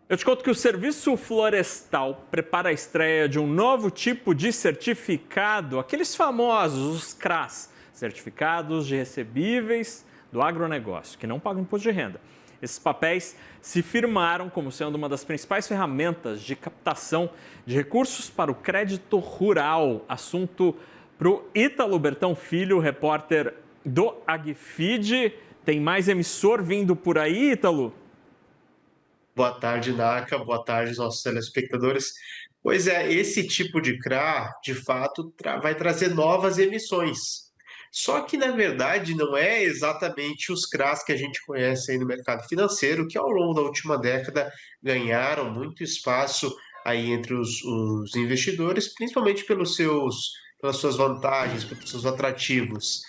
Eu te conto que o Serviço Florestal prepara a estreia de um novo tipo de certificado, aqueles famosos, os CRAs, Certificados de Recebíveis do Agronegócio, que não pagam imposto de renda. Esses papéis se firmaram como sendo uma das principais ferramentas de captação de recursos para o crédito rural. Assunto para o Ítalo Bertão Filho, repórter do Agfid. Tem mais emissor vindo por aí, Ítalo? Boa tarde, Naka. Boa tarde, nossos telespectadores. Pois é, esse tipo de CRA, de fato, vai trazer novas emissões. Só que, na verdade, não é exatamente os CRAs que a gente conhece aí no mercado financeiro, que ao longo da última década ganharam muito espaço aí entre os investidores, principalmente pelas suas vantagens, pelos seus atrativos.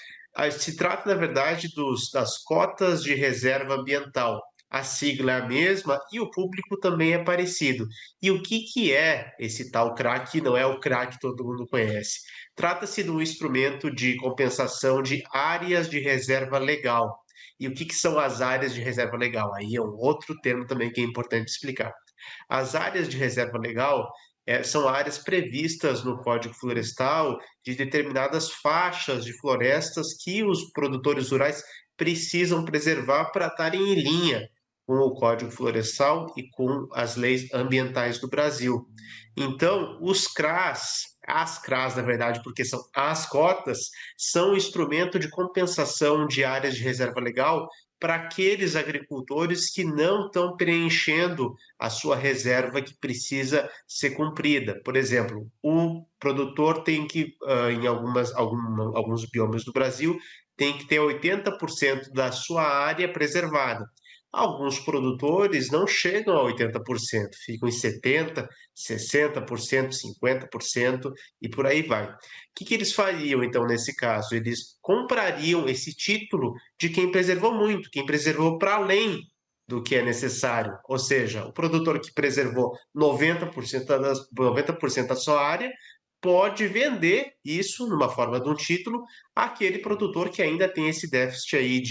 Se trata, na verdade, das cotas de reserva ambiental. A sigla é a mesma e o público também é parecido. E o que é esse tal CRA que não é o CRA que todo mundo conhece? Trata-se de um instrumento de compensação de áreas de reserva legal. E o que são as áreas de reserva legal? Aí é um outro termo também que é importante explicar. As áreas de reserva legal são áreas previstas no Código Florestal de determinadas faixas de florestas que os produtores rurais precisam preservar para estarem em linha com o Código Florestal e com as leis ambientais do Brasil. Então, os CRAs, as CRAs, na verdade, porque são as cotas, são um instrumento de compensação de áreas de reserva legal para aqueles agricultores que não estão preenchendo a sua reserva que precisa ser cumprida. Por exemplo, o produtor tem que, alguns biomas do Brasil, tem que ter 80% da sua área preservada. Alguns produtores não chegam a 80%, ficam em 70%, 60%, 50% e por aí vai. O que eles fariam, então, nesse caso? Eles comprariam esse título de quem preservou muito, quem preservou para além do que é necessário. Ou seja, o produtor que preservou 90% da sua área pode vender isso numa forma de um título àquele produtor que ainda tem esse déficit aí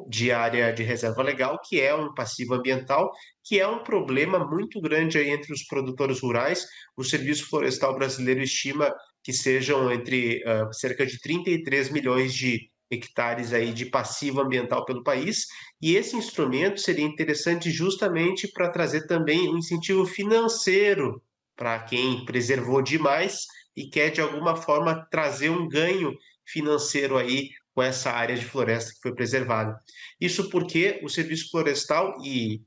de área de reserva legal, que é um passivo ambiental, que é um problema muito grande aí entre os produtores rurais. O Serviço Florestal Brasileiro estima que sejam entre cerca de 33 milhões de hectares aí de passivo ambiental pelo país, e esse instrumento seria interessante justamente para trazer também um incentivo financeiro para quem preservou demais e quer de alguma forma trazer um ganho financeiro aí com essa área de floresta que foi preservada. Isso porque o Serviço Florestal, e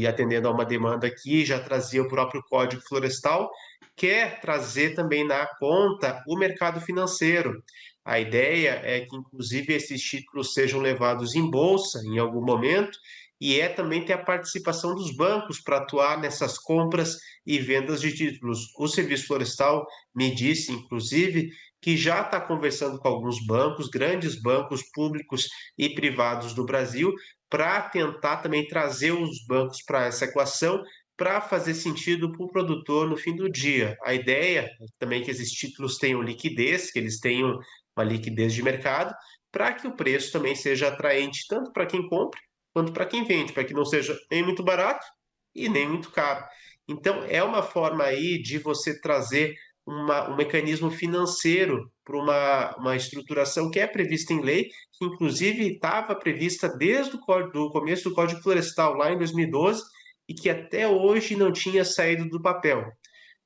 atendendo a uma demanda que já trazia o próprio Código Florestal, quer trazer também na conta o mercado financeiro. A ideia é que, inclusive, esses títulos sejam levados em bolsa em algum momento, e é também ter a participação dos bancos para atuar nessas compras e vendas de títulos. O Serviço Florestal me disse, inclusive, que já está conversando com alguns bancos, grandes bancos públicos e privados do Brasil, para tentar também trazer os bancos para essa equação, para fazer sentido para o produtor no fim do dia. A ideia também é que esses títulos tenham liquidez, que eles tenham uma liquidez de mercado, para que o preço também seja atraente tanto para quem compra quanto para quem vende, para que não seja nem muito barato e nem muito caro. Então, é uma forma aí de você trazer um mecanismo financeiro para uma estruturação que é prevista em lei, que inclusive estava prevista desde do começo do Código Florestal, lá em 2012, e que até hoje não tinha saído do papel.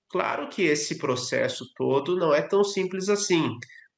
Claro que esse processo todo não é tão simples assim.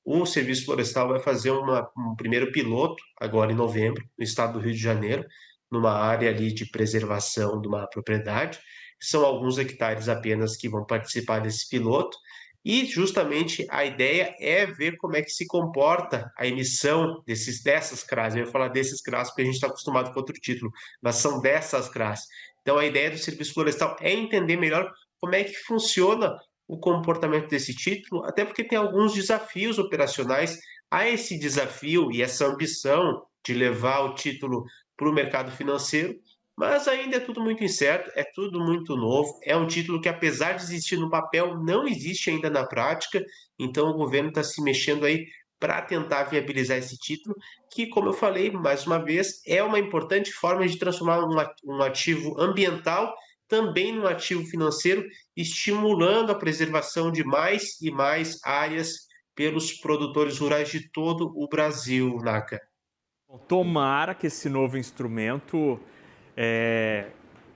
O Serviço Florestal vai fazer um primeiro piloto, agora em novembro, no estado do Rio de Janeiro, numa área ali de preservação de uma propriedade. São alguns hectares apenas que vão participar desse piloto. E justamente a ideia é ver como é que se comporta a emissão dessas CRAs. Eu ia falar desses CRAs porque a gente está acostumado com outro título, mas são dessas CRAs. Então a ideia do Serviço Florestal é entender melhor como é que funciona o comportamento desse título, até porque tem alguns desafios operacionais. Há esse desafio e essa ambição de levar o título para o mercado financeiro, mas ainda é tudo muito incerto, é tudo muito novo. É um título que, apesar de existir no papel, não existe ainda na prática. Então, o governo está se mexendo aí para tentar viabilizar esse título, que, como eu falei mais uma vez, é uma importante forma de transformar um ativo ambiental também no ativo financeiro, estimulando a preservação de mais e mais áreas pelos produtores rurais de todo o Brasil, Naka. Tomara que esse novo instrumento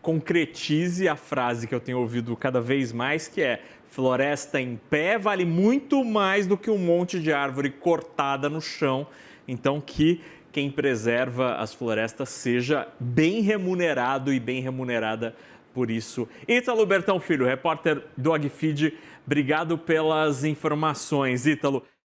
concretize a frase que eu tenho ouvido cada vez mais, que é: floresta em pé vale muito mais do que um monte de árvore cortada no chão. Então, que quem preserva as florestas seja bem remunerado e bem remunerada por isso. Ítalo Bertão Filho, repórter do AgFeed, obrigado pelas informações, Ítalo.